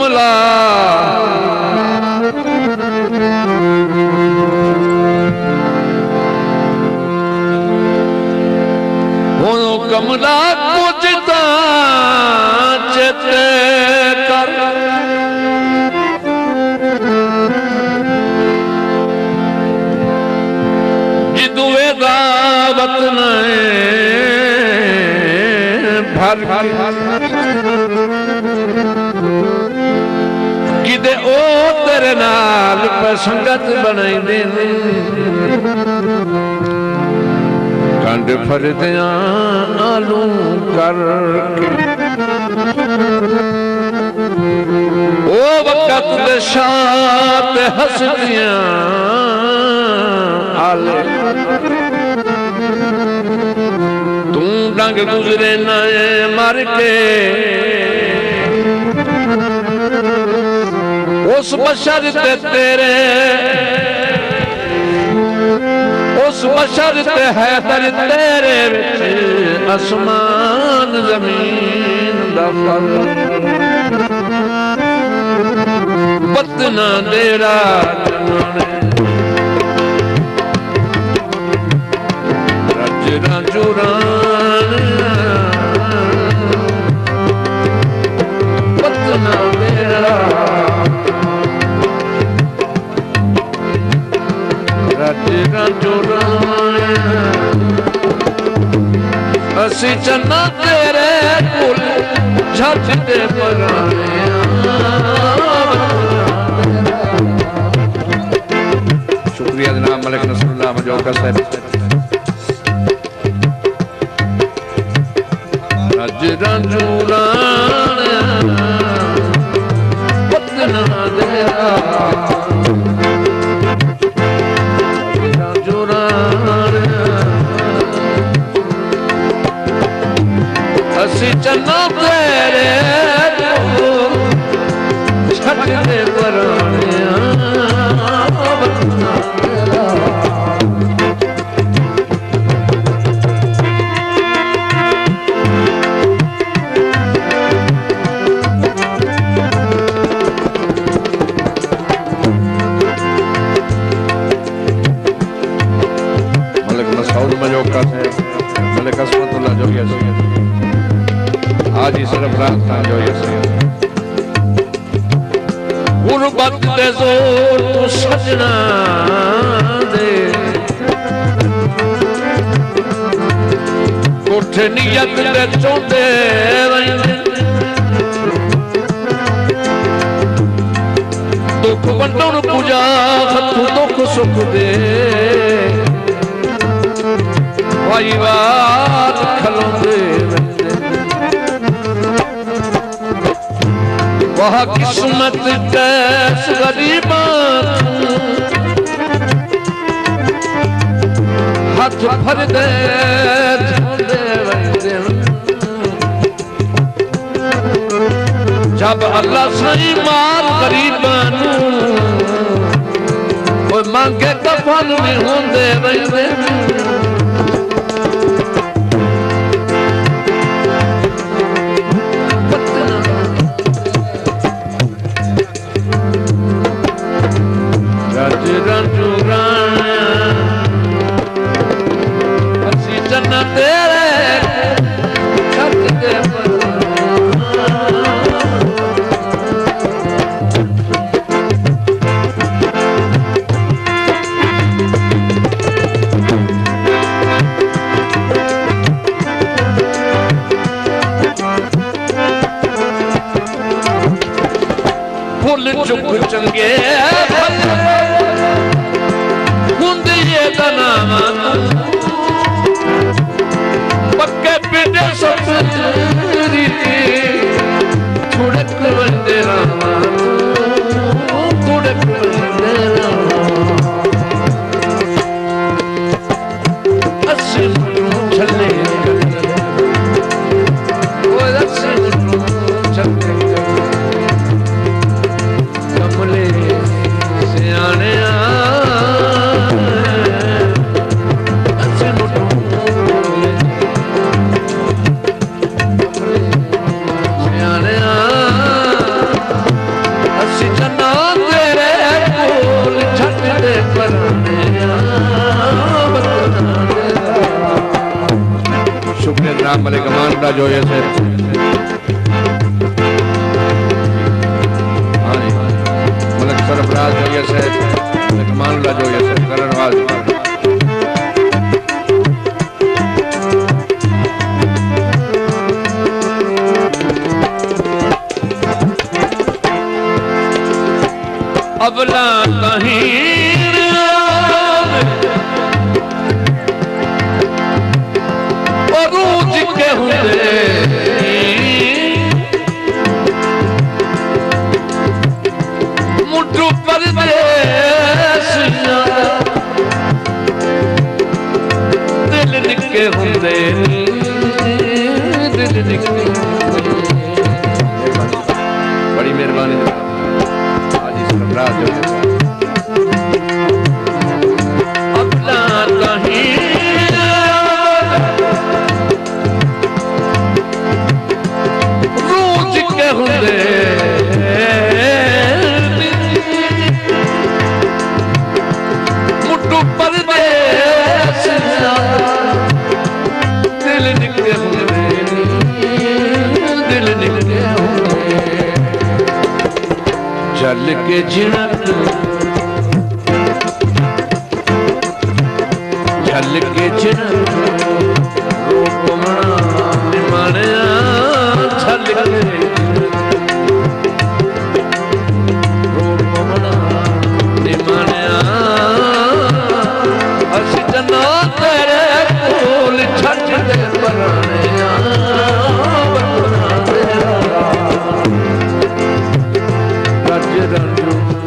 कमला कमला कुछ चित कर जिदुए दावत भर किदे ओ तेरे नाल संगत बनाई दे कंड फरदियां नालू करके ओ वक्त दे शात हसदियां आले तू डंग गुजरे ना मर के उस बशर ते तेरे उस बशर ते है दर तेरे विच आसमान जमीन दा फर्क बतना देरा रज राजुरान बतना देरा असी चन्ना तेरे कुल छत दे पराने शुक्रिया जनाब मलिक नसरुल्लाह मजौका साहब रज रंजूरान बतना देरा असी चन्ना तेरे छत दे पराने मलिक मसऊद मजौका से मलिक असमतुल्लाह जोगिया से आज ही सरफराज खान जो ये गुरबत दे जोर तू सजना दे कोठे नियत दे चोंदे दुख वंडण पूजा हथू दुख सुख दे भाई बात खलोंदे वह किस्मत कैस गरीबा हाथ भर दे जब अल्लाह सही मार गरीबा मांगे कफन में होंदे रहंदे असी चन्ना तेरे छत दे फुल चुक चंगे पक्के पिंडे सब थोड़क बंदे थोड़क बंदे अस्सी छले कमले सियाने जनाब मलिक अमान दा जोए से हाँ जी मलिक सरफराज जोए से मलिक अमान दा जोए से करण वाल अबला कहीं रूज के हुए मुठू पर दिल निके हुंदे दिल निके बड़ी मेहरबानी आज इस रात जो अपना कहीं रूज के हुंदे मुठू पर दिल निके हुंदे दिल निके हुंदे चल के झिड़क चल के झिड़क रूप निमाणिया चल के रूप निमाणिया असी जना तेरे कोल छट दे बनाणिया रज रंजू